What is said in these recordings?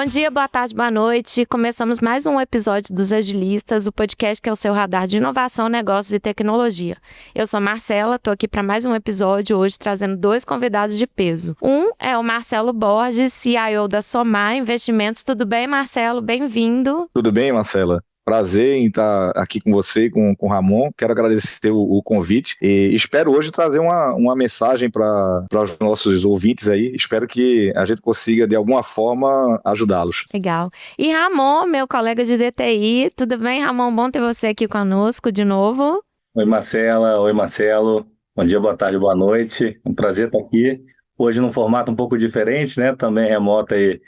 dia, boa tarde, boa noite. Começamos mais um episódio dos Agilistas, o podcast que é o seu radar de inovação, negócios e tecnologia. Eu sou Marcela, estou aqui para mais um episódio hoje trazendo dois convidados de peso. Um é o Marcelo Borges, CIO da Somar Investimentos. Tudo bem, Marcelo? Bem-vindo. Tudo bem, Marcela? Prazer em estar aqui com você e com o Ramon. Quero agradecer o convite e espero hoje trazer uma mensagem para os nossos ouvintes aí. Espero que a gente consiga, de alguma forma, ajudá-los. Legal. E Ramon, meu colega de DTI. Tudo bem, Ramon? Bom ter você aqui conosco de novo. Oi, Marcela. Oi, Marcelo. Bom dia, boa tarde, boa noite. Um prazer estar aqui. Hoje num formato um pouco diferente, né? Também remoto aí,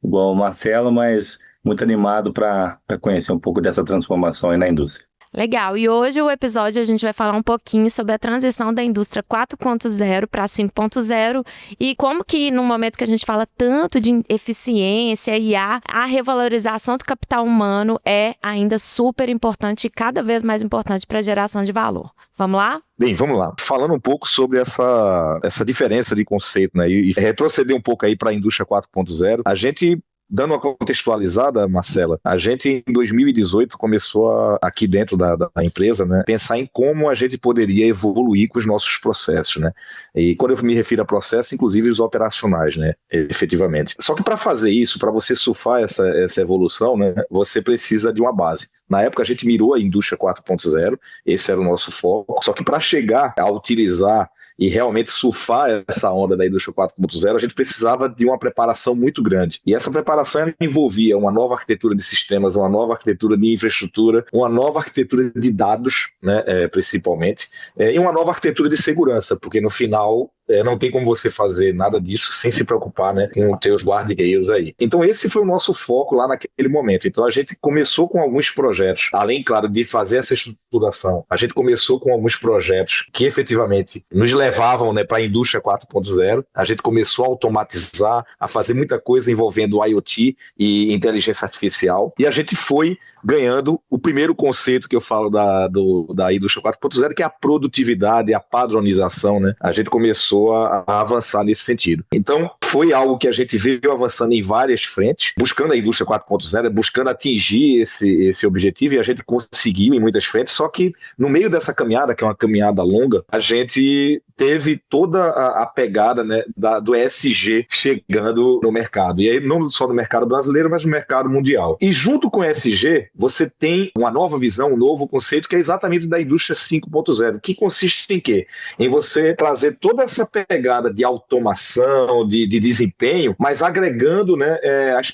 igual o Marcelo, mas muito animado para conhecer um pouco dessa transformação aí na indústria. Legal, e hoje o episódio a gente vai falar um pouquinho sobre a transição da indústria 4.0 para 5.0 e como que no momento que a gente fala tanto de eficiência e a revalorização do capital humano é ainda super importante e cada vez mais importante para a geração de valor. Vamos lá? Bem, vamos lá. Falando um pouco sobre essa diferença de conceito, né, e retroceder um pouco aí para a indústria 4.0, a gente... Dando uma contextualizada, Marcela, a gente em 2018 começou aqui dentro da empresa, né, pensar em como a gente poderia evoluir com os nossos processos, né? E quando eu me refiro a processos, inclusive os operacionais, né, efetivamente. Só que para fazer isso, para você surfar essa evolução, né, você precisa de uma base. Na época a gente mirou a indústria 4.0, esse era o nosso foco, só que para chegar a utilizar e realmente surfar essa onda da indústria 4.0, a gente precisava de uma preparação muito grande. E essa preparação envolvia uma nova arquitetura de sistemas, uma nova arquitetura de infraestrutura, uma nova arquitetura de dados, né, principalmente, e uma nova arquitetura de segurança, porque no final... não tem como você fazer nada disso sem se preocupar, né, com os teus guardrails aí. Então esse foi o nosso foco lá naquele momento. Então a gente começou com alguns projetos, além, claro, de fazer essa estruturação, a gente começou com alguns projetos que efetivamente nos levavam, né, para a indústria 4.0. A gente começou a automatizar, a fazer muita coisa envolvendo IoT e inteligência artificial, e a gente foi ganhando o primeiro conceito que eu falo da indústria 4.0, que é a produtividade, a padronização, né? A gente começou a avançar nesse sentido. Então, foi algo que a gente veio avançando em várias frentes, buscando a indústria 4.0, buscando atingir esse objetivo, e a gente conseguiu em muitas frentes, só que no meio dessa caminhada, que é uma caminhada longa, a gente teve toda a pegada, né, do ESG chegando no mercado. E aí não só no mercado brasileiro, mas no mercado mundial. E junto com o ESG, você tem uma nova visão, um novo conceito, que é exatamente da indústria 5.0, que consiste em quê? Em você trazer toda essa pegada de automação, de desempenho, mas agregando, né, as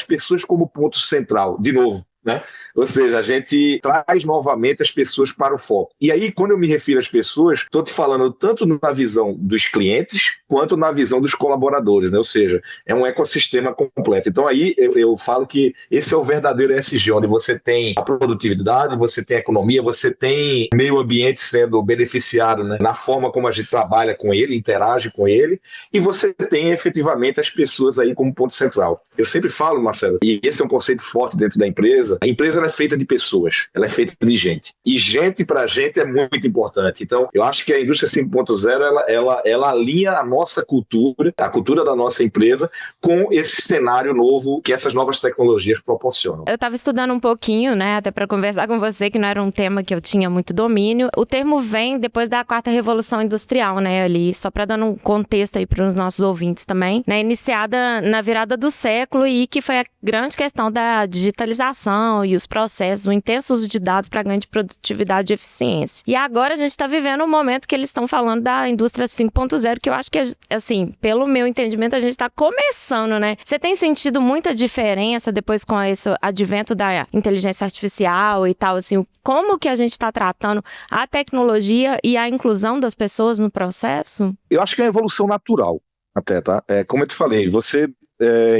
pessoas como ponto central, de novo. Né? Ou seja, a gente traz novamente as pessoas para o foco. E aí, quando eu me refiro às pessoas, estou te falando tanto na visão dos clientes quanto na visão dos colaboradores, né? Ou seja, é um ecossistema completo. Então aí eu falo que esse é o verdadeiro ESG, onde você tem a produtividade, você tem a economia, você tem o meio ambiente sendo beneficiado, né, na forma como a gente trabalha com ele, interage com ele, e você tem efetivamente as pessoas aí como ponto central. Eu sempre falo, Marcelo, e esse é um conceito forte dentro da empresa, a empresa ela é feita de pessoas, ela é feita de gente. E gente para gente é muito importante. Então, eu acho que a indústria 5.0 ela alinha a nossa cultura, a cultura da nossa empresa, com esse cenário novo que essas novas tecnologias proporcionam. Eu estava estudando um pouquinho, né, até para conversar com você, que não era um tema que eu tinha muito domínio. O termo vem depois da quarta revolução industrial, né, ali, só para dar um contexto aí para os nossos ouvintes também, né, iniciada na virada do século e que foi a grande questão da digitalização e os processos, o intenso uso de dados para ganho de produtividade e eficiência. E agora a gente está vivendo um momento que eles estão falando da indústria 5.0, que eu acho que, assim, pelo meu entendimento, a gente está começando, né? Você tem sentido muita diferença depois com esse advento da inteligência artificial e tal, assim, como que a gente está tratando a tecnologia e a inclusão das pessoas no processo? Eu acho que é uma evolução natural, até, tá? Como eu te falei, você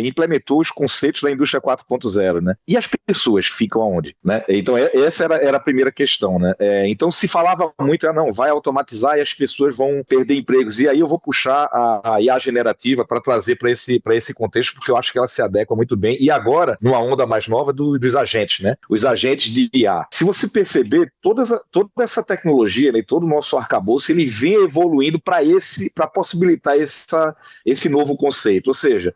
implementou os conceitos da indústria 4.0, né? E as pessoas ficam aonde, né? Então essa era a primeira questão, né? Então se falava muito, não, vai automatizar e as pessoas vão perder empregos. E aí eu vou puxar a IA generativa para trazer para esse contexto, porque eu acho que ela se adequa muito bem. E agora, numa onda mais nova dos agentes, né? Os agentes de IA. Se você perceber, toda essa tecnologia, né, todo o nosso arcabouço, ele vem evoluindo para possibilitar esse novo conceito. Ou seja,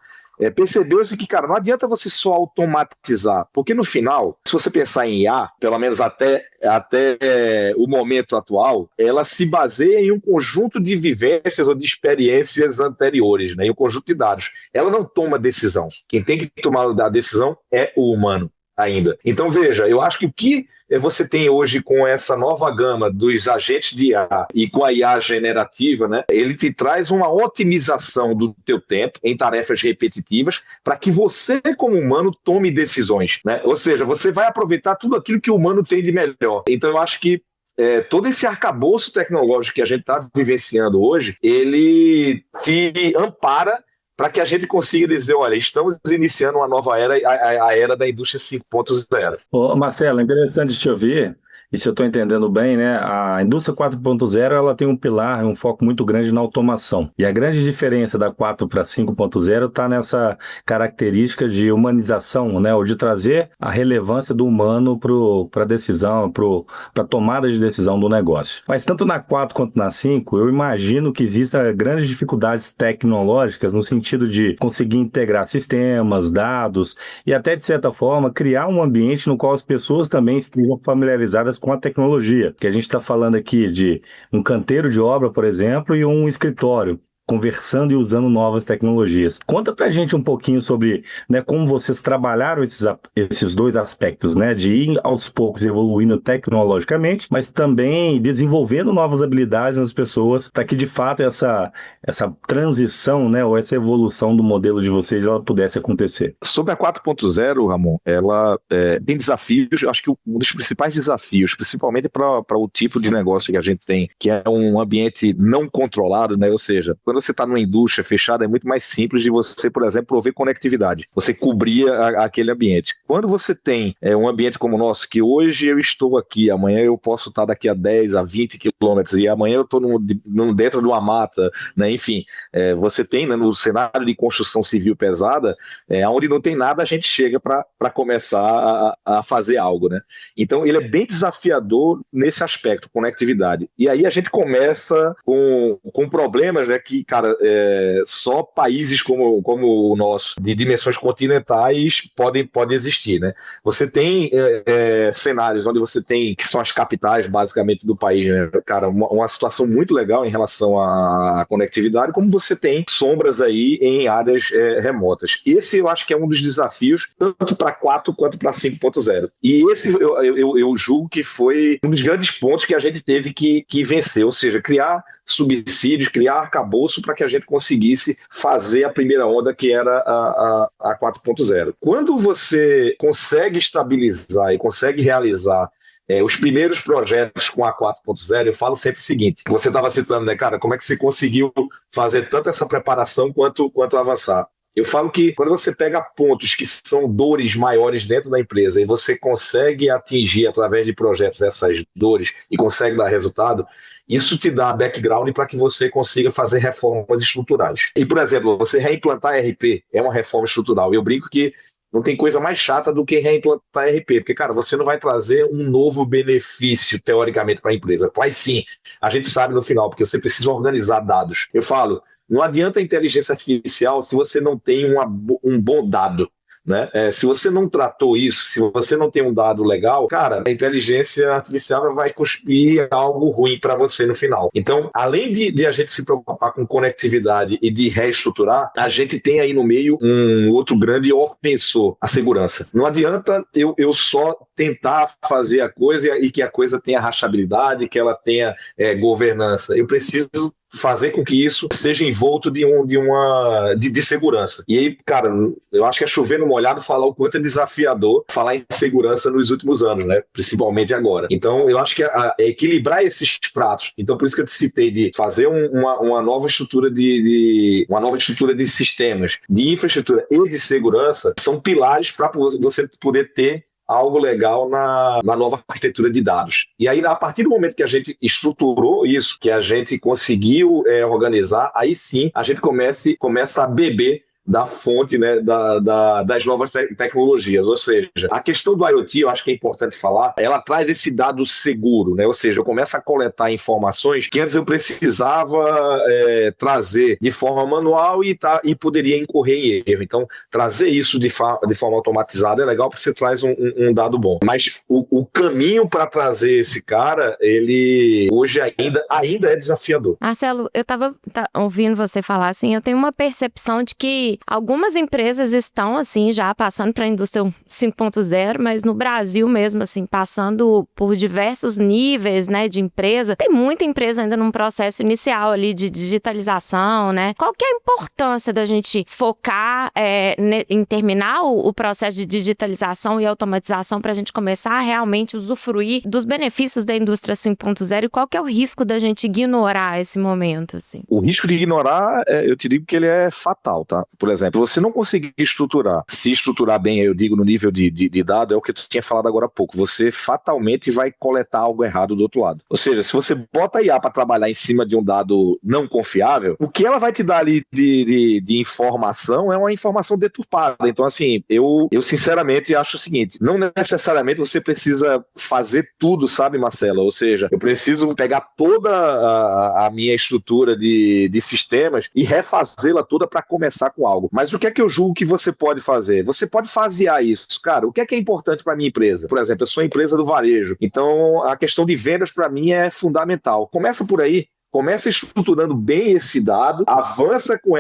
percebeu-se que, cara, não adianta você só automatizar, porque no final, se você pensar em IA, pelo menos até o momento atual, ela se baseia em um conjunto de vivências ou de experiências anteriores, né, em um conjunto de dados. Ela não toma decisão. Quem tem que tomar a decisão é o humano ainda. Então, veja, eu acho que o que você tem hoje com essa nova gama dos agentes de IA e com a IA generativa, né, ele te traz uma otimização do teu tempo em tarefas repetitivas para que você, como humano, tome decisões, né? Ou seja, você vai aproveitar tudo aquilo que o humano tem de melhor. Então, eu acho que todo esse arcabouço tecnológico que a gente está vivenciando hoje, ele te ampara para que a gente consiga dizer, olha, estamos iniciando uma nova era, a era da indústria 5.0. Ô, Marcelo, é interessante te ouvir, e se eu estou entendendo bem, né, a indústria 4.0 ela tem um pilar, um foco muito grande na automação. E a grande diferença da 4 para 5.0 está nessa característica de humanização, né, ou de trazer a relevância do humano para a decisão, para a tomada de decisão do negócio. Mas tanto na 4 quanto na 5, eu imagino que existam grandes dificuldades tecnológicas no sentido de conseguir integrar sistemas, dados e até, de certa forma, criar um ambiente no qual as pessoas também estejam familiarizadas com a tecnologia, que a gente está falando aqui de um canteiro de obra, por exemplo, e um escritório, conversando e usando novas tecnologias. Conta pra gente um pouquinho sobre, né, como vocês trabalharam esses dois aspectos, né, de ir aos poucos evoluindo tecnologicamente, mas também desenvolvendo novas habilidades nas pessoas para que de fato essa transição, né, ou essa evolução do modelo de vocês ela pudesse acontecer. Sobre a 4.0, Ramon, ela tem desafios, acho que um dos principais desafios, principalmente para o tipo de negócio que a gente tem, que é um ambiente não controlado, né, ou seja, quando você está numa indústria fechada, é muito mais simples de você, por exemplo, prover conectividade. Você cobrir aquele ambiente. Quando você tem um ambiente como o nosso, que hoje eu estou aqui, amanhã eu posso estar daqui a 10, a 20 quilômetros, e amanhã eu estou dentro de uma mata, né? Enfim, você tem, né, no cenário de construção civil pesada, onde não tem nada, a gente chega para começar a fazer algo, né? Então, ele é bem desafiador nesse aspecto, conectividade. E aí a gente começa com problemas, né, que, cara, só países como o nosso, de dimensões continentais, podem existir, né? Você tem cenários onde você tem, que são as capitais, basicamente, do país, né? Cara, uma situação muito legal em relação à conectividade, como você tem sombras aí em áreas remotas. Esse eu acho que é um dos desafios, tanto para 4 quanto para 5.0. E esse eu julgo que foi um dos grandes pontos que a gente teve que vencer, ou seja, criar subsídios, criar arcabouço para que a gente conseguisse fazer a primeira onda, que era a 4.0. Quando você consegue estabilizar e consegue realizar os primeiros projetos com a 4.0, eu falo sempre o seguinte, você estava citando, né, cara, como é que você conseguiu fazer tanto essa preparação quanto avançar? Eu falo que quando você pega pontos que são dores maiores dentro da empresa e você consegue atingir através de projetos essas dores e consegue dar resultado, isso te dá background para que você consiga fazer reformas estruturais. E, por exemplo, você reimplantar RP é uma reforma estrutural. Eu brinco que não tem coisa mais chata do que reimplantar RP, porque, cara, você não vai trazer um novo benefício, teoricamente, para a empresa. Traz sim, a gente sabe no final, porque você precisa organizar dados. Eu falo, não adianta a inteligência artificial se você não tem um bom dado, né? Se você não tratou isso, se você não tem um dado legal, cara, a inteligência artificial vai cuspir algo ruim para você no final. Então, além de a gente se preocupar com conectividade e de reestruturar, a gente tem aí no meio um outro grande offensor, a segurança. Não adianta eu só tentar fazer a coisa e que a coisa tenha rachabilidade, que ela tenha governança. Eu preciso fazer com que isso seja envolto de segurança. E aí, cara, eu acho que é chover no molhado falar o quanto é desafiador falar em segurança nos últimos anos, né? Principalmente agora. Então, eu acho que é equilibrar esses pratos. Então, por isso que eu te citei de fazer uma nova estrutura uma nova estrutura de sistemas, de infraestrutura e de segurança, são pilares para você poder ter algo legal na nova arquitetura de dados. E aí, a partir do momento que a gente estruturou isso, que a gente conseguiu organizar, aí sim a gente começa a beber da fonte, né, das novas tecnologias. Ou seja, a questão do IoT, eu acho que é importante falar, ela traz esse dado seguro, né? Ou seja, eu começo a coletar informações que antes eu precisava trazer de forma manual e poderia incorrer em erro. Então, trazer isso de forma automatizada é legal porque você traz um dado bom. Mas o caminho para trazer esse cara, ele hoje ainda é desafiador. Marcelo, eu estava ouvindo você falar assim, eu tenho uma percepção de que algumas empresas estão assim já passando para a indústria 5.0, mas no Brasil mesmo assim, passando por diversos níveis, né, de empresa. Tem muita empresa ainda num processo inicial ali de digitalização, né? Qual que é a importância da gente focar em terminar o processo de digitalização e automatização para a gente começar a realmente usufruir dos benefícios da indústria 5.0 e qual que é o risco da gente ignorar esse momento, assim? O risco de ignorar, eu te digo que ele é fatal, tá? Por exemplo, você não conseguir se estruturar bem, eu digo no nível de dado, é o que tu tinha falado agora há pouco, você fatalmente vai coletar algo errado do outro lado. Ou seja, se você bota a IA para trabalhar em cima de um dado não confiável, o que ela vai te dar ali de informação é uma informação deturpada. Então, assim, eu sinceramente acho o seguinte, não necessariamente você precisa fazer tudo, sabe, Marcelo? Ou seja, eu preciso pegar toda a minha estrutura de sistemas e refazê-la toda para começar com algo. Mas o que é que eu julgo que você pode fazer? Você pode fasear isso. Cara, o que é importante para a minha empresa? Por exemplo, eu sou empresa do varejo, então a questão de vendas para mim é fundamental. Começa por aí. Começa estruturando bem esse dado, avança com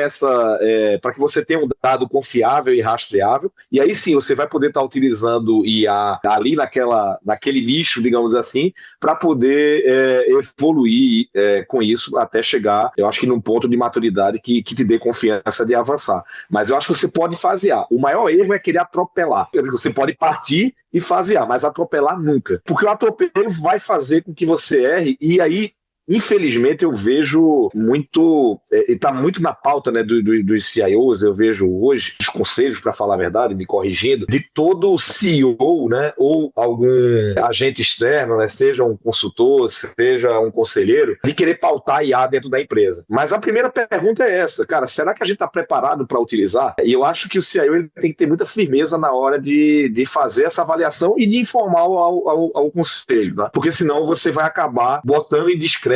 para que você tenha um dado confiável e rastreável, e aí sim você vai poder estar utilizando IA ali naquele nicho, digamos assim, para poder evoluir com isso até chegar, eu acho que num ponto de maturidade que te dê confiança de avançar. Mas eu acho que você pode fasear. O maior erro é querer atropelar. Você pode partir e fasear, mas atropelar nunca. Porque o atropelo vai fazer com que você erre, e aí infelizmente eu vejo muito, está muito na pauta, né, dos CIOs, eu vejo hoje os conselhos, para falar a verdade, me corrigindo, de todo CEO, né, ou algum agente externo, né, seja um consultor, seja um conselheiro, de querer pautar a IA dentro da empresa. Mas a primeira pergunta é essa, cara, será que a gente está preparado para utilizar? E eu acho que o CIO ele tem que ter muita firmeza na hora de fazer essa avaliação e de informar ao conselho, né? Porque senão você vai acabar botando em descrédito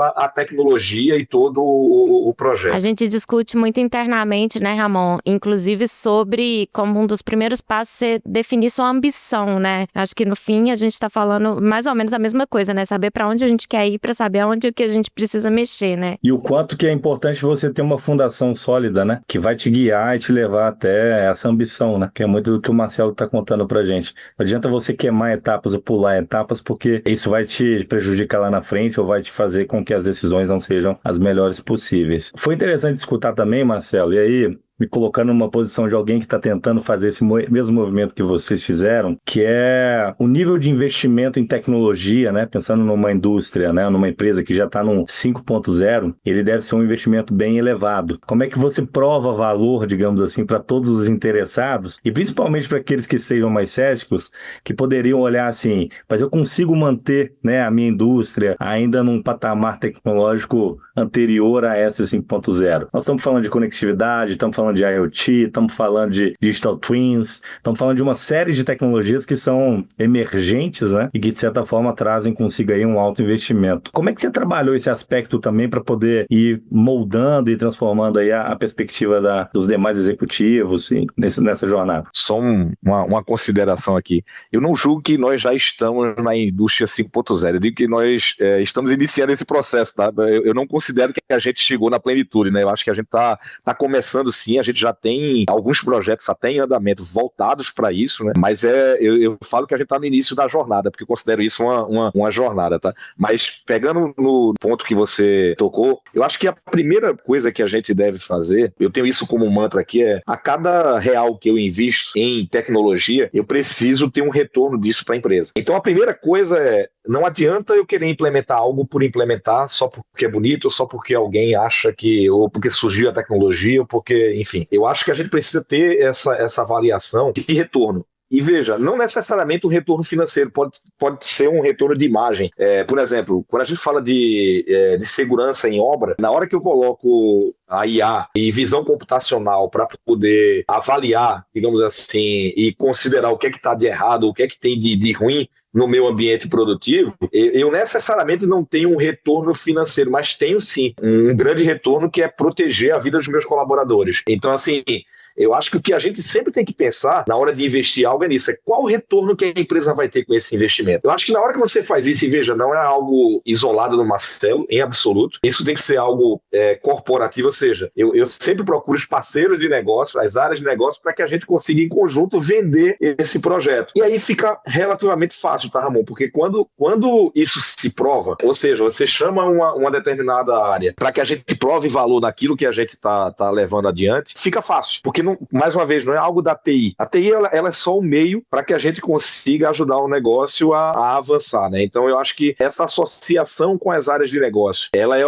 a tecnologia e todo o projeto. A gente discute muito internamente, né, Ramon? Inclusive sobre como um dos primeiros passos ser definir sua ambição, né? Acho que no fim a gente está falando mais ou menos a mesma coisa, né? Saber para onde a gente quer ir, para saber aonde que a gente precisa mexer, né? E o quanto que é importante você ter uma fundação sólida, né? Que vai te guiar e te levar até essa ambição, né? Que é muito do que o Marcelo está contando pra gente. Não adianta você queimar etapas ou pular etapas, porque isso vai te prejudicar lá na frente ou vai te fazer com que as decisões não sejam as melhores possíveis. Foi interessante escutar também, Marcelo, e aí me colocando numa posição de alguém que está tentando fazer esse mesmo movimento que vocês fizeram, que é o nível de investimento em tecnologia, né? Pensando numa indústria, né? Numa empresa que já está num 5.0, ele deve ser um investimento bem elevado. Como é que você prova valor, digamos assim, para todos os interessados e principalmente para aqueles que sejam mais céticos, que poderiam olhar assim, mas eu consigo manter, né, a minha indústria ainda num patamar tecnológico anterior a essa 5.0. Nós estamos falando de conectividade, estamos falando de IoT, estamos falando de Digital Twins, estamos falando de uma série de tecnologias que são emergentes, né? E que, de certa forma, trazem consigo aí um alto investimento. Como é que você trabalhou esse aspecto também para poder ir moldando e transformando aí a perspectiva dos demais executivos nessa jornada? Só uma consideração aqui. Eu não julgo que nós já estamos na indústria 5.0. Eu digo que nós estamos iniciando esse processo, tá? Eu não considero que a gente chegou na plenitude, né? Eu acho que a gente tá começando sim, a gente já tem alguns projetos até em andamento voltados para isso, né? Mas eu falo que a gente está no início da jornada, porque eu considero isso uma jornada, tá? Mas pegando no ponto que você tocou, eu acho que a primeira coisa que a gente deve fazer, eu tenho isso como mantra aqui, a cada real que eu invisto em tecnologia, eu preciso ter um retorno disso para a empresa. Então a primeira coisa não adianta eu querer implementar algo por implementar só porque é bonito, ou só porque alguém acha ou porque surgiu a tecnologia, ou porque, enfim. Eu acho que a gente precisa ter essa avaliação de retorno. E veja, não necessariamente um retorno financeiro, pode ser um retorno de imagem. Por exemplo, quando a gente fala de segurança em obra, na hora que eu coloco a IA e visão computacional para poder avaliar, digamos assim, e considerar o que é que está de errado, o que é que tem de ruim no meu ambiente produtivo, eu necessariamente não tenho um retorno financeiro, mas tenho sim um grande retorno, que é proteger a vida dos meus colaboradores. Então, assim, eu acho que o que a gente sempre tem que pensar na hora de investir algo é nisso, qual o retorno que a empresa vai ter com esse investimento. Eu acho que na hora que você faz isso, e veja, não é algo isolado do Marcelo, em absoluto, isso tem que ser algo corporativo, ou seja, eu sempre procuro os parceiros de negócio, as áreas de negócio, para que a gente consiga em conjunto vender esse projeto. E aí fica relativamente fácil, tá, Ramon? Porque quando isso se prova, ou seja, você chama uma determinada área para que a gente prove valor naquilo que a gente tá levando adiante, fica fácil, porque não, mais uma vez, não é algo da TI. A TI ela é só um meio para que a gente consiga ajudar o negócio a avançar, né? Então eu acho que essa associação com as áreas de negócio, ela é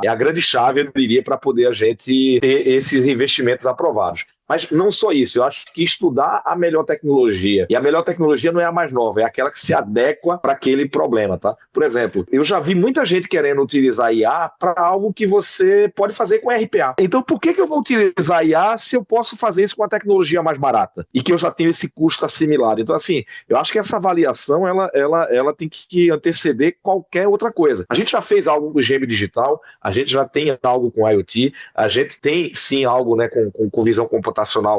a grande chave, eu diria, para poder a gente ter esses investimentos aprovados. Mas não só isso, eu acho que estudar a melhor tecnologia, e a melhor tecnologia não é a mais nova, é aquela que se adequa para aquele problema, tá? Por exemplo, eu já vi muita gente querendo utilizar IA para algo que você pode fazer com RPA. Então, por que eu vou utilizar IA se eu posso fazer isso com a tecnologia mais barata? E que eu já tenho esse custo assimilado. Então, assim, eu acho que essa avaliação, ela tem que anteceder qualquer outra coisa. A gente já fez algo com o GM Digital, a gente já tem algo com IoT, a gente tem, sim, algo, né, com visão computacional,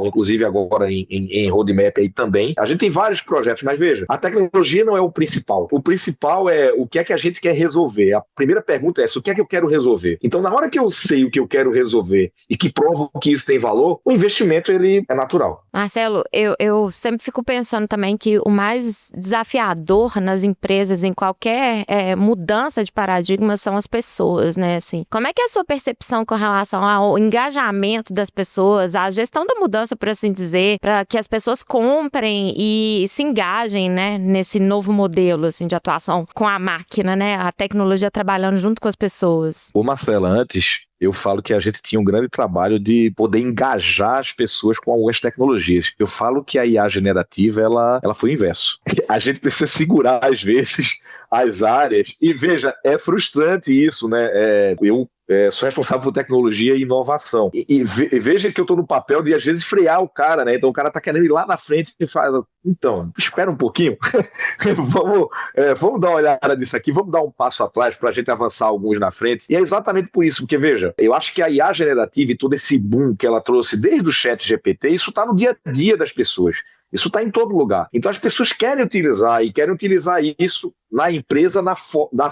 inclusive agora em roadmap aí também. A gente tem vários projetos, mas veja, a tecnologia não é o principal. O principal é o que é que a gente quer resolver. A primeira pergunta é essa: o que é que eu quero resolver? Então, na hora que eu sei o que eu quero resolver e que provo que isso tem valor, o investimento ele é natural. Marcelo, eu sempre fico pensando também que o mais desafiador nas empresas, em qualquer mudança de paradigma, são as pessoas, né? Assim, como é que é a sua percepção com relação ao engajamento das pessoas, à gestão da mudança, por assim dizer, para que as pessoas comprem e se engajem, né, nesse novo modelo, assim, de atuação com a máquina, né, a tecnologia trabalhando junto com as pessoas? Ô Marcela, antes eu falo que a gente tinha um grande trabalho de poder engajar as pessoas com algumas tecnologias. Eu falo que a IA generativa, ela foi o inverso. A gente precisa segurar, às vezes, as áreas. E veja, é frustrante isso, né? Eu sou responsável por tecnologia e inovação. E veja que eu estou no papel de, às vezes, frear o cara, né? Então o cara está querendo ir lá na frente e fala: então, espera um pouquinho, vamos dar uma olhada nisso aqui, vamos dar um passo atrás para a gente avançar alguns na frente. E é exatamente por isso, porque veja, eu acho que a IA generativa e todo esse boom que ela trouxe desde o chat GPT, isso está no dia a dia das pessoas. Isso está em todo lugar. Então as pessoas querem utilizar isso na empresa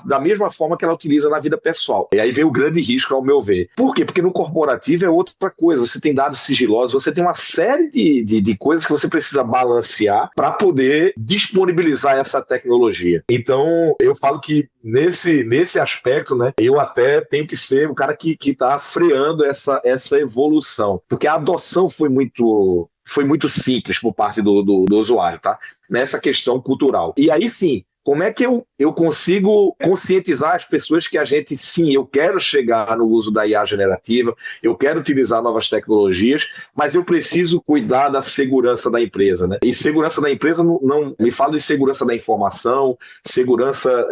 da mesma forma que ela utiliza na vida pessoal. E aí vem o grande risco, ao meu ver. Por quê? Porque no corporativo é outra coisa. Você tem dados sigilosos, você tem uma série de coisas que você precisa balancear para poder disponibilizar essa tecnologia. Então, eu falo que nesse aspecto, né, eu até tenho que ser o cara que está freando essa evolução. Porque a adoção foi muito simples por parte do usuário, tá? Nessa questão cultural. E aí sim, como é que eu consigo conscientizar as pessoas que a gente, sim, eu quero chegar no uso da IA generativa, eu quero utilizar novas tecnologias, mas eu preciso cuidar da segurança da empresa, né? E segurança da empresa não me fala de segurança da informação, segurança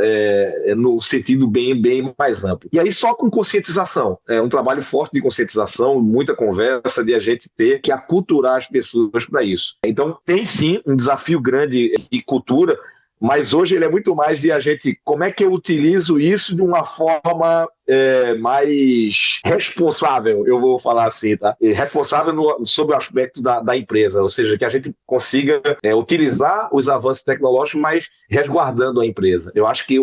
no sentido bem mais amplo. E aí só com conscientização, um trabalho forte de conscientização, muita conversa, de a gente ter que aculturar as pessoas para isso. Então tem sim um desafio grande de cultura, mas hoje ele é muito mais de a gente, como é que eu utilizo isso de uma forma mais responsável, eu vou falar assim, tá? Responsável sobre o aspecto da empresa, ou seja, que a gente consiga utilizar os avanços tecnológicos, mas resguardando a empresa. Eu acho que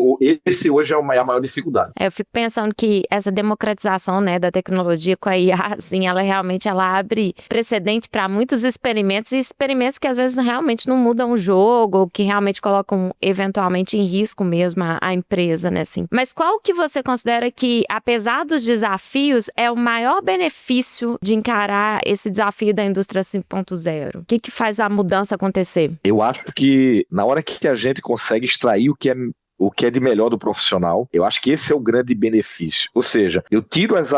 esse hoje é a maior dificuldade. Eu fico pensando que essa democratização, né, da tecnologia com a IA, assim, ela abre precedente para muitos experimentos, e experimentos que às vezes realmente não mudam o jogo, ou que realmente colocam eventualmente em risco mesmo a empresa, né, assim. Mas qual que você considera que, apesar dos desafios, é o maior benefício de encarar esse desafio da indústria 5.0? O que faz a mudança acontecer? Eu acho que na hora que a gente consegue extrair o que é o que é de melhor do profissional. Eu acho que esse é o grande benefício. Ou seja, eu tiro as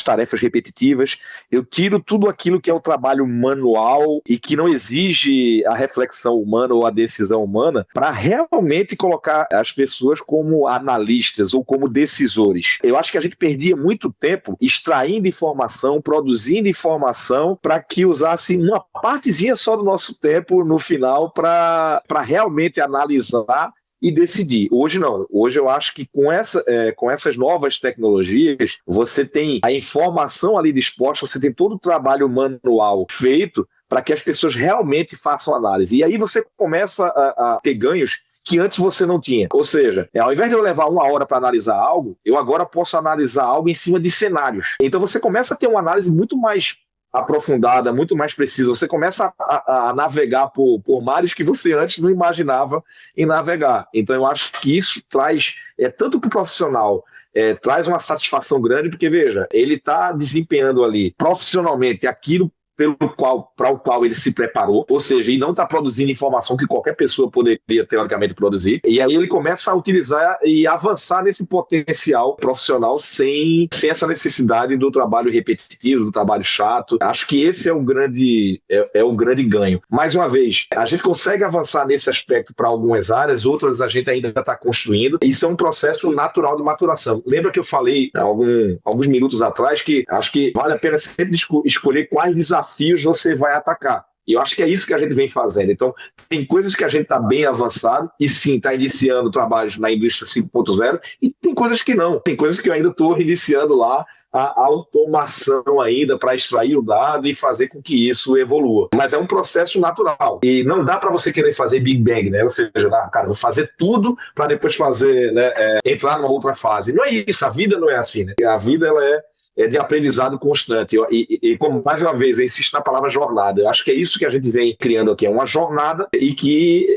tarefas repetitivas, eu tiro tudo aquilo que é o trabalho manual e que não exige a reflexão humana ou a decisão humana para realmente colocar as pessoas como analistas ou como decisores. Eu acho que a gente perdia muito tempo extraindo informação, produzindo informação para que usasse uma partezinha só do nosso tempo no final para realmente analisar e decidir. Hoje não. Hoje eu acho que com essas novas tecnologias, você tem a informação ali disposta, você tem todo o trabalho manual feito para que as pessoas realmente façam análise. E aí você começa a ter ganhos que antes você não tinha. Ou seja, ao invés de eu levar 1 hora para analisar algo, eu agora posso analisar algo em cima de cenários. Então você começa a ter uma análise muito mais aprofundada, muito mais precisa. Você começa a navegar por mares que você antes não imaginava em navegar. Então eu acho que isso traz, tanto para o profissional, traz uma satisfação grande, porque veja, ele está desempenhando ali profissionalmente aquilo para o qual ele se preparou, ou seja, ele não está produzindo informação que qualquer pessoa poderia teoricamente produzir, e aí ele começa a utilizar e avançar nesse potencial profissional sem essa necessidade do trabalho repetitivo, do trabalho chato. Acho que esse é o grande ganho. Mais uma vez, a gente consegue avançar nesse aspecto para algumas áreas, outras a gente ainda está construindo. Isso é um processo natural de maturação. Lembra que eu falei alguns minutos atrás que acho que vale a pena sempre escolher quais desafios você vai atacar. E eu acho que é isso que a gente vem fazendo. Então, tem coisas que a gente está bem avançado e sim, está iniciando trabalhos na indústria 5.0 e tem coisas que não. Tem coisas que eu ainda estou iniciando lá a automação ainda para extrair o dado e fazer com que isso evolua. Mas é um processo natural. E não dá para você querer fazer Big Bang, né? Ou seja, cara, vou fazer tudo para depois fazer, né, entrar numa outra fase. Não é isso, a vida não é assim, né? A vida, ela é de aprendizado constante. E como, mais uma vez, eu insisto na palavra jornada. Eu acho que é isso que a gente vem criando aqui. É uma jornada e que,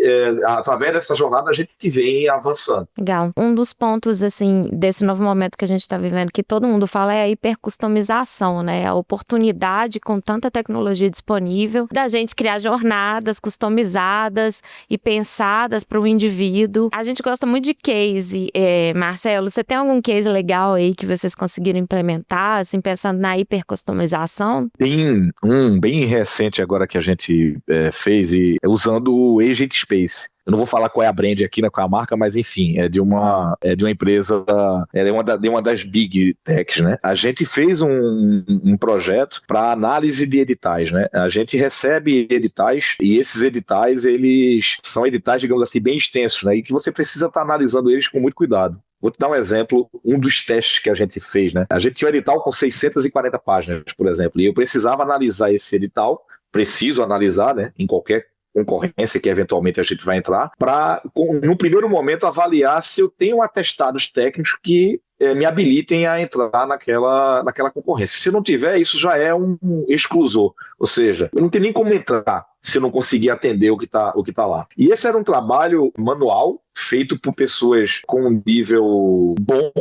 através dessa jornada, a gente vem avançando. Legal. Um dos pontos, assim, desse novo momento que a gente está vivendo, que todo mundo fala, é a hipercustomização, né? A oportunidade, com tanta tecnologia disponível, da gente criar jornadas customizadas e pensadas para o indivíduo. A gente gosta muito de case. Marcelo, você tem algum case legal aí que vocês conseguiram implementar, assim, pensando na hipercustomização? Tem um bem recente agora que a gente fez, usando o Agent Space. Eu não vou falar qual é a brand aqui, né, qual é a marca, mas enfim, é de uma empresa, é uma das Big Techs, né? A gente fez um projeto para análise de editais, né? A gente recebe editais e esses editais, eles são editais, digamos assim, bem extensos, né? E que você precisa estar analisando eles com muito cuidado. Vou te dar um exemplo, um dos testes que a gente fez, né? A gente tinha um edital com 640 páginas, por exemplo, e eu precisava analisar esse edital, preciso analisar, né, em qualquer concorrência que eventualmente a gente vai entrar, para, no primeiro momento, avaliar se eu tenho atestados técnicos que me habilitem a entrar naquela concorrência. Se não tiver, isso já é um exclusor, ou seja, eu não tenho nem como entrar se eu não conseguir atender o que tá lá. E esse era um trabalho manual, feito por pessoas com um nível bom,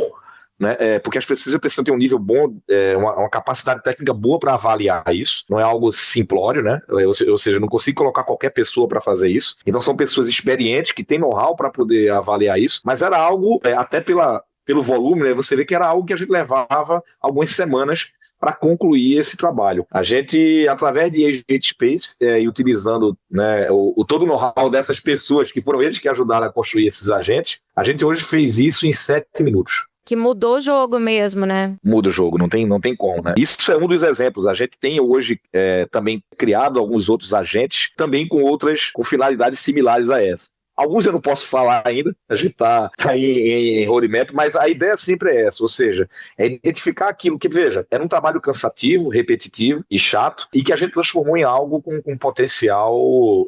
né? Porque as pessoas precisam ter um nível bom, uma capacidade técnica boa para avaliar isso, não é algo simplório, né? Ou seja, eu não consigo colocar qualquer pessoa para fazer isso. Então são pessoas experientes que têm know-how para poder avaliar isso, mas era algo, até pelo volume, né? Você vê que era algo que a gente levava algumas semanas para concluir esse trabalho. A gente, através de Agent Space, e utilizando, né, todo o know-how dessas pessoas, que foram eles que ajudaram a construir esses agentes, a gente hoje fez isso em 7 minutos. Que mudou o jogo mesmo, né? Muda o jogo, não tem como, né? Isso é um dos exemplos. A gente tem hoje também criado alguns outros agentes, também com finalidades similares a essa. Alguns eu não posso falar ainda, a gente tá em roadmap, mas a ideia sempre é essa, ou seja, é identificar aquilo que, veja, era um trabalho cansativo, repetitivo e chato, e que a gente transformou em algo com potencial,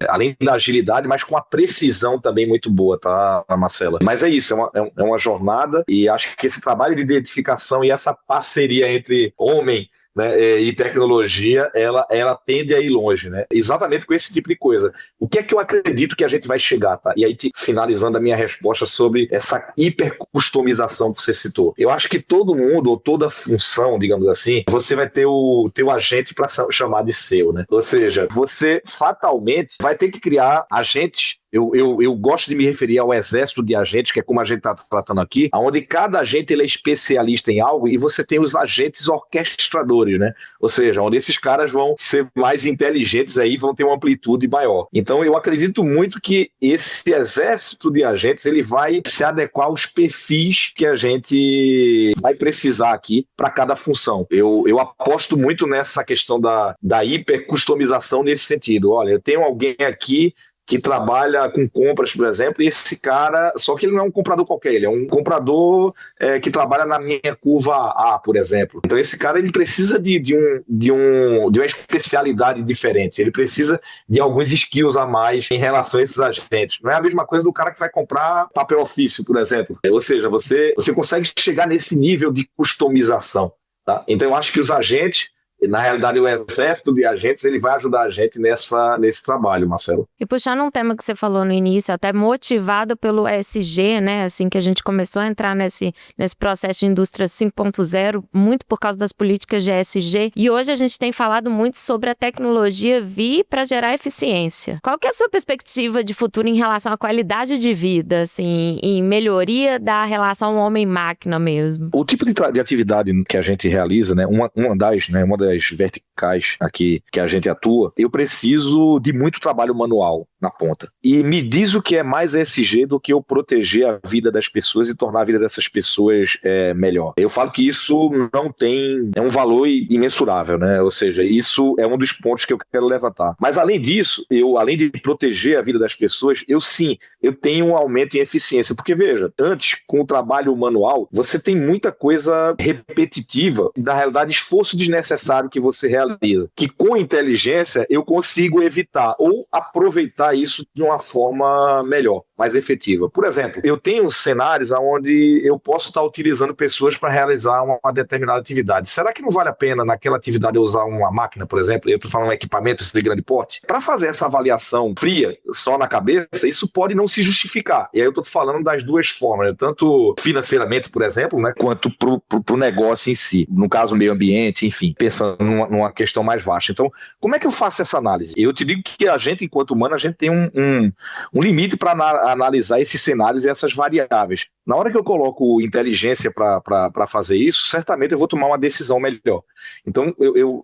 além da agilidade, mas com a precisão também muito boa, tá, Marcela? Mas é isso, é uma jornada, e acho que esse trabalho de identificação e essa parceria entre homem, né, e tecnologia, ela tende a ir longe, né? Exatamente com esse tipo de coisa. O que é que eu acredito que a gente vai chegar, tá? E aí, finalizando a minha resposta sobre essa hipercustomização que você citou. Eu acho que todo mundo, ou toda função, digamos assim, você vai ter o teu agente para chamar de seu, né? Ou seja, você fatalmente vai ter que criar agentes Eu gosto de me referir ao exército de agentes, que é como a gente está tratando aqui, onde cada agente ele é especialista em algo e você tem os agentes orquestradores, né? Ou seja, onde esses caras vão ser mais inteligentes aí, vão ter uma amplitude maior. Então eu acredito muito que esse exército de agentes ele vai se adequar aos perfis que a gente vai precisar aqui para cada função. Eu aposto muito nessa questão da hipercustomização nesse sentido. Olha, eu tenho alguém aqui que trabalha com compras, por exemplo, e esse cara, só que ele não é um comprador qualquer, ele é um comprador que trabalha na minha curva A, por exemplo. Então esse cara ele precisa de uma especialidade diferente, ele precisa de alguns skills a mais em relação a esses agentes. Não é a mesma coisa do cara que vai comprar papel ofício, por exemplo. Ou seja, você consegue chegar nesse nível de customização. Tá? Então eu acho que os agentes, na realidade, o exército de agentes ele vai ajudar a gente nesse trabalho, Marcelo. E puxando um tema que você falou no início, até motivado pelo ESG, né? Assim que a gente começou a entrar nesse processo de indústria 5.0, muito por causa das políticas de ESG. E hoje a gente tem falado muito sobre a tecnologia vir para gerar eficiência. Qual que é a sua perspectiva de futuro em relação à qualidade de vida, assim, em melhoria da relação homem-máquina mesmo? O tipo de atividade que a gente realiza, né? Uma das verticais aqui que a gente atua, eu preciso de muito trabalho manual na ponta. E me diz o que é mais ESG do que eu proteger a vida das pessoas e tornar a vida dessas pessoas melhor. Eu falo que isso não tem... é um valor imensurável, né? Ou seja, isso é um dos pontos que eu quero levantar. Mas além disso, além de proteger a vida das pessoas, eu tenho um aumento em eficiência. Porque veja, antes, com o trabalho manual, você tem muita coisa repetitiva, na realidade, esforço desnecessário que você realiza, que com inteligência eu consigo evitar ou aproveitar isso de uma forma melhor, mais efetiva. Por exemplo, eu tenho cenários onde eu posso estar utilizando pessoas para realizar uma determinada atividade. Será que não vale a pena naquela atividade eu usar uma máquina, por exemplo? Eu estou falando de equipamentos de grande porte. Para fazer essa avaliação fria, só na cabeça, isso pode não se justificar. E aí eu estou falando das duas formas, né? Tanto financeiramente, por exemplo, né? Quanto para o negócio em si. No caso, meio ambiente, enfim, pensando numa questão mais vasta. Então, como é que eu faço essa análise? Eu te digo que a gente, enquanto humano, a gente tem um limite para analisar esses cenários e essas variáveis. Na hora que eu coloco inteligência para fazer isso, certamente eu vou tomar uma decisão melhor. Então,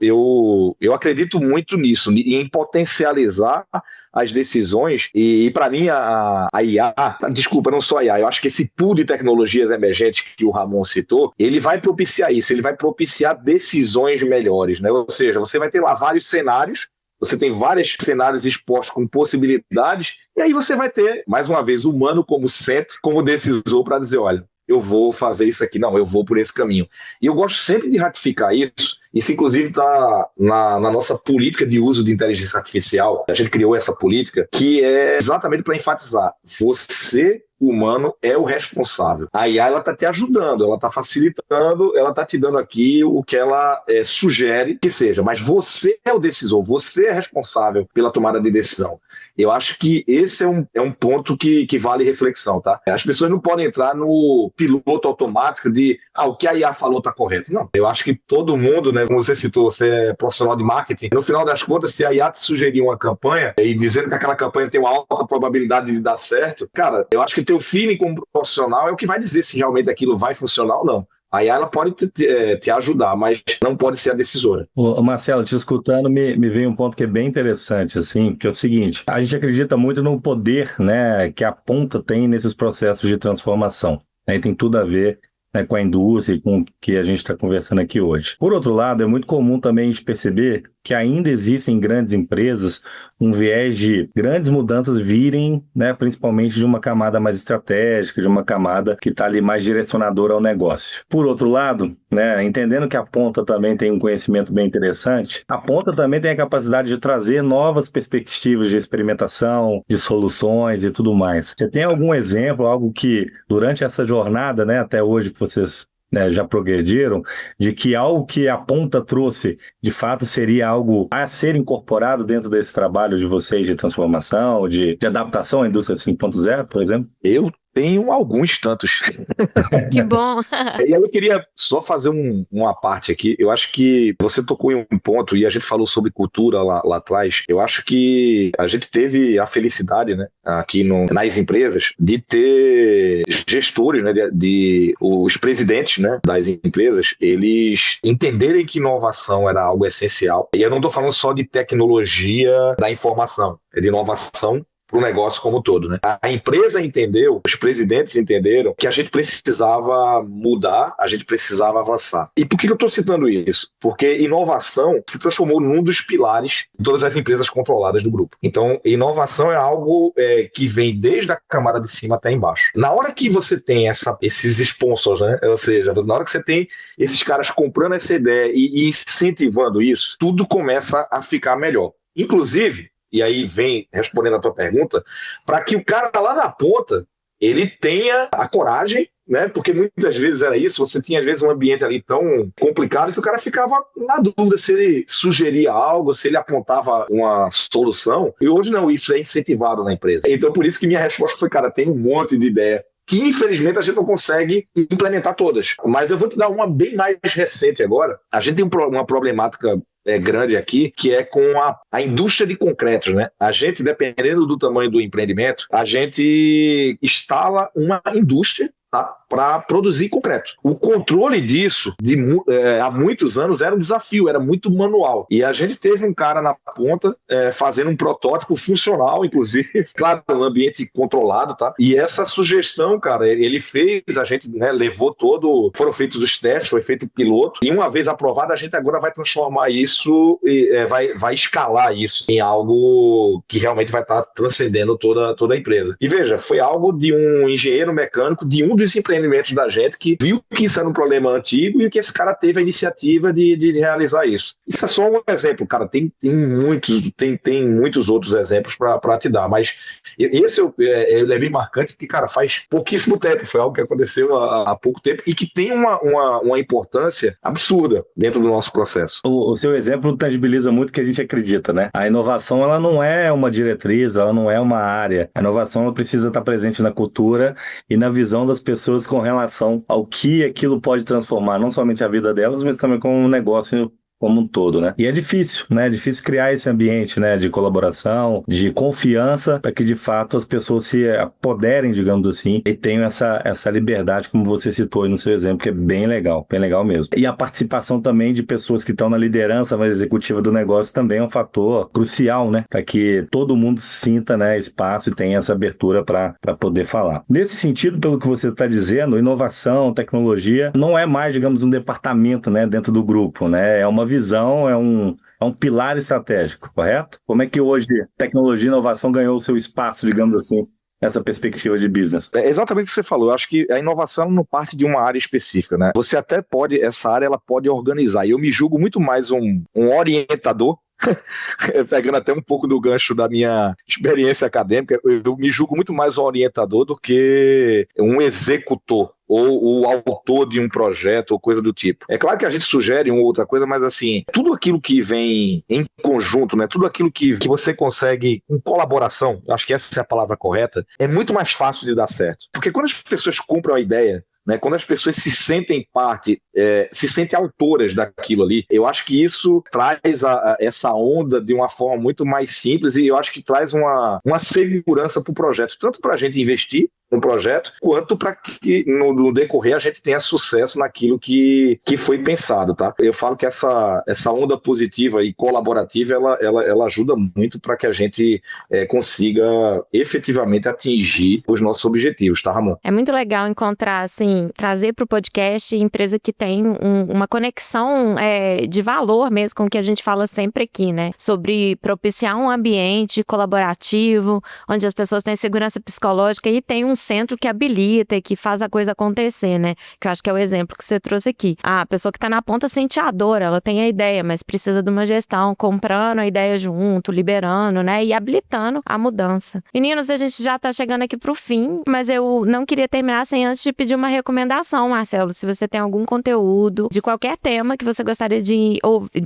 eu acredito muito nisso, em potencializar as decisões, e para mim a IA, desculpa, não só a IA, eu acho que esse pool de tecnologias emergentes que o Ramon citou, ele vai propiciar isso, ele vai propiciar decisões melhores, né? Ou seja, você vai ter lá vários cenários, você tem vários cenários expostos com possibilidades, e aí você vai ter, mais uma vez, o humano como centro, como decisor para dizer, olha, eu vou fazer isso aqui, não, eu vou por esse caminho. E eu gosto sempre de ratificar isso inclusive está na nossa política de uso de inteligência artificial. A gente criou essa política que é exatamente para enfatizar, você, humano, é o responsável. A IA ela está te ajudando, ela está facilitando, ela está te dando aqui o que ela sugere que seja, mas você é o decisor, você é responsável pela tomada de decisão. Eu acho que esse é um ponto que vale reflexão, tá? As pessoas não podem entrar no piloto automático de o que a IA falou está correto. Não, eu acho que todo mundo, né, como você citou, você é profissional de marketing, no final das contas, se a IA te sugerir uma campanha e dizendo que aquela campanha tem uma alta probabilidade de dar certo, cara, eu acho que teu feeling como profissional é o que vai dizer se realmente aquilo vai funcionar ou não. A IA ela pode te ajudar, mas não pode ser a decisora. Ô, Marcelo, te escutando, me veio um ponto que é bem interessante, assim, que é o seguinte, a gente acredita muito no poder, né, que a ponta tem nesses processos de transformação, né, e tem tudo a ver, né, com a indústria e com o que a gente está conversando aqui hoje. Por outro lado, é muito comum também a gente perceber que ainda existem em grandes empresas um viés de grandes mudanças virem, né, principalmente de uma camada mais estratégica, de uma camada que está ali mais direcionadora ao negócio. Por outro lado, né, entendendo que a ponta também tem um conhecimento bem interessante, a ponta também tem a capacidade de trazer novas perspectivas de experimentação, de soluções e tudo mais. Você tem algum exemplo, algo que durante essa jornada, né, até hoje que vocês já progrediram, de que algo que a ponta trouxe, de fato, seria algo a ser incorporado dentro desse trabalho de vocês de transformação, de adaptação à indústria 5.0, por exemplo? Eu Tenho alguns tantos. Que bom. E aí eu queria só fazer uma parte aqui. Eu acho que você tocou em um ponto, e a gente falou sobre cultura lá atrás. Eu acho que a gente teve a felicidade, né, aqui nas empresas, de ter gestores, né, os presidentes, né, das empresas, eles entenderem que inovação era algo essencial. E eu não estou falando só de tecnologia da informação, é de inovação para o negócio como um todo, né? A empresa entendeu, os presidentes entenderam que a gente precisava mudar, a gente precisava avançar. E por que eu estou citando isso? Porque inovação se transformou num dos pilares de todas as empresas controladas do grupo. Então, inovação é algo que vem desde a camada de cima até embaixo. Na hora que você tem esses sponsors, né? Ou seja, na hora que você tem esses caras comprando essa ideia e incentivando isso, tudo começa a ficar melhor. Inclusive, e aí vem respondendo a tua pergunta, para que o cara lá na ponta, ele tenha a coragem, né? Porque muitas vezes era isso, você tinha às vezes um ambiente ali tão complicado que o cara ficava na dúvida se ele sugeria algo, se ele apontava uma solução, e hoje não, isso é incentivado na empresa. Então por isso que minha resposta foi, cara, tem um monte de ideia que infelizmente a gente não consegue implementar todas. Mas eu vou te dar uma bem mais recente agora. A gente tem uma problemática grande aqui, que é com a indústria de concretos, né? A gente, dependendo do tamanho do empreendimento, a gente instala uma indústria, tá, para produzir concreto. O controle disso, há muitos anos, era um desafio, era muito manual. E a gente teve um cara na ponta fazendo um protótipo funcional, inclusive, claro, um ambiente controlado, tá? E essa sugestão, cara, ele fez, a gente, né, levou foram feitos os testes, foi feito o piloto, e uma vez aprovado, a gente agora vai transformar isso, vai escalar isso em algo que realmente vai estar transcendendo toda a empresa. E veja, foi algo de um engenheiro mecânico, de um dos empreendimentos da gente, que viu que isso era um problema antigo e que esse cara teve a iniciativa de realizar isso. Isso é só um exemplo, cara, tem muitos outros exemplos para te dar, mas esse é bem marcante porque, cara, faz pouquíssimo tempo, foi algo que aconteceu há pouco tempo e que tem uma importância absurda dentro do nosso processo. O seu exemplo tangibiliza muito o que a gente acredita, né? A inovação, ela não é uma diretriz, ela não é uma área. A inovação, ela precisa estar presente na cultura e na visão das pessoas com relação ao que aquilo pode transformar, não somente a vida delas, mas também como um negócio como um todo, né? E é difícil, né? É difícil criar esse ambiente, né, de colaboração, de confiança, para que de fato as pessoas se apoderem, digamos assim, e tenham essa liberdade, como você citou aí no seu exemplo, que é bem legal mesmo. E a participação também de pessoas que estão na liderança mais executiva do negócio também é um fator crucial, né? Para que todo mundo sinta, né, espaço e tenha essa abertura para poder falar. Nesse sentido, pelo que você está dizendo, inovação, tecnologia, não é mais, digamos, um departamento, né, dentro do grupo, né? É uma visão, é um pilar estratégico, correto? Como é que hoje tecnologia e inovação ganhou o seu espaço, digamos assim, nessa perspectiva de business? É exatamente o que você falou. Eu acho que a inovação não parte de uma área específica, né? Você até pode, essa área ela pode organizar. E eu me julgo muito mais um orientador, pegando até um pouco do gancho da minha experiência acadêmica, eu me julgo muito mais um orientador do que um executor ou o autor de um projeto ou coisa do tipo. É claro que a gente sugere uma outra coisa, mas assim, tudo aquilo que vem em conjunto, né, tudo aquilo que você consegue em colaboração, acho que essa é a palavra correta, é muito mais fácil de dar certo. Porque quando as pessoas compram a ideia, né, quando as pessoas se sentem parte, se sentem autoras daquilo ali, eu acho que isso traz essa onda de uma forma muito mais simples e eu acho que traz uma segurança para o projeto, tanto para a gente investir no projeto, quanto para que no decorrer a gente tenha sucesso naquilo que foi pensado, tá? Eu falo que essa onda positiva e colaborativa, ela ajuda muito para que a gente consiga efetivamente atingir os nossos objetivos, tá, Ramon? É muito legal encontrar, assim, trazer para o podcast empresa que tem uma conexão de valor mesmo com o que a gente fala sempre aqui, né? Sobre propiciar um ambiente colaborativo, onde as pessoas têm segurança psicológica e tem um centro que habilita e que faz a coisa acontecer, né? Que eu acho que é o exemplo que você trouxe aqui. A pessoa que está na ponta sente a dor, ela tem a ideia, mas precisa de uma gestão, comprando a ideia junto, liberando, né? E habilitando a mudança. Meninos, a gente já está chegando aqui para o fim, mas eu não queria terminar sem antes de pedir uma recomendação, Marcelo. Se você tem algum conteúdo de qualquer tema que você gostaria de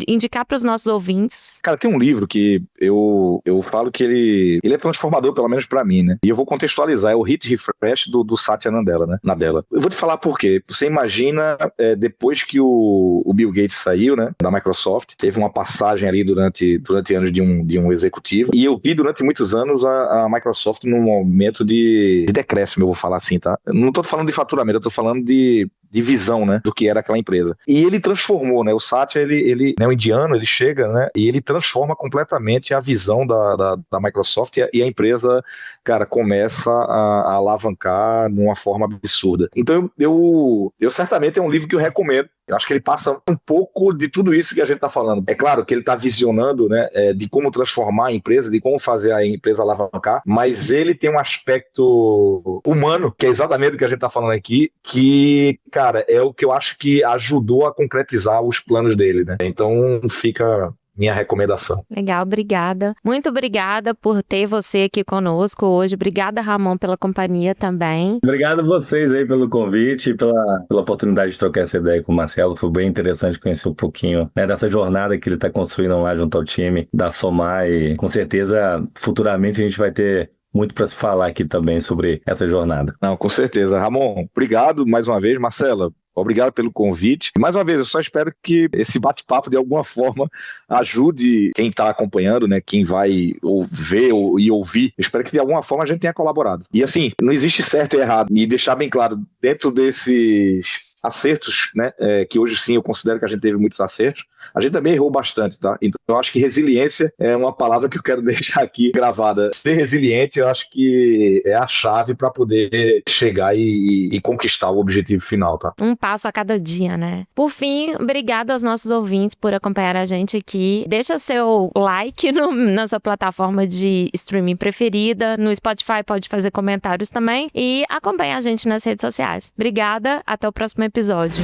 indicar para os nossos ouvintes. Cara, tem um livro que eu falo que ele é transformador, pelo menos para mim, né? E eu vou contextualizar, é o Hit refresh do Satya Nadella. Eu vou te falar por quê. Você imagina, depois que o Bill Gates saiu, né, da Microsoft, teve uma passagem ali durante anos de um executivo, e eu vi durante muitos anos a Microsoft num momento de decréscimo, eu vou falar assim, tá? Eu não tô falando de faturamento, eu tô falando de visão, né, do que era aquela empresa. E ele transformou, né, o Satya, ele né, o indiano, ele chega, né, e ele transforma completamente a visão da Microsoft, e a empresa, cara, começa a alavancar numa forma absurda. Então, eu certamente é um livro que eu recomendo. Eu acho que ele passa um pouco de tudo isso que a gente está falando. É claro que ele está visionando, né, de como transformar a empresa, de como fazer a empresa alavancar, mas ele tem um aspecto humano, que é exatamente o que a gente está falando aqui, que, cara, é o que eu acho que ajudou a concretizar os planos dele, né? Então fica minha recomendação. Legal, obrigada. Muito obrigada por ter você aqui conosco hoje. Obrigada, Ramon, pela companhia também. Obrigado a vocês aí pelo convite e pela oportunidade de trocar essa ideia com o Marcelo. Foi bem interessante conhecer um pouquinho, né, dessa jornada que ele está construindo lá junto ao time da Somar, e com certeza futuramente a gente vai ter muito para se falar aqui também sobre essa jornada. Não, com certeza. Ramon, obrigado mais uma vez. Marcela, obrigado pelo convite. Mais uma vez, eu só espero que esse bate-papo, de alguma forma, ajude quem está acompanhando, né? Quem vai ver e ouvir. Eu espero que, de alguma forma, a gente tenha colaborado. E, assim, não existe certo e errado. E deixar bem claro, dentro desses acertos, né, que hoje sim eu considero que a gente teve muitos acertos, a gente também errou bastante, tá? Então eu acho que resiliência é uma palavra que eu quero deixar aqui gravada. Ser resiliente, eu acho que é a chave para poder chegar e conquistar o objetivo final, tá? Um passo a cada dia, né? Por fim, obrigada aos nossos ouvintes por acompanhar a gente aqui. Deixa seu like na sua plataforma de streaming preferida. No Spotify pode fazer comentários também. E acompanha a gente nas redes sociais. Obrigada, até o próximo episódio.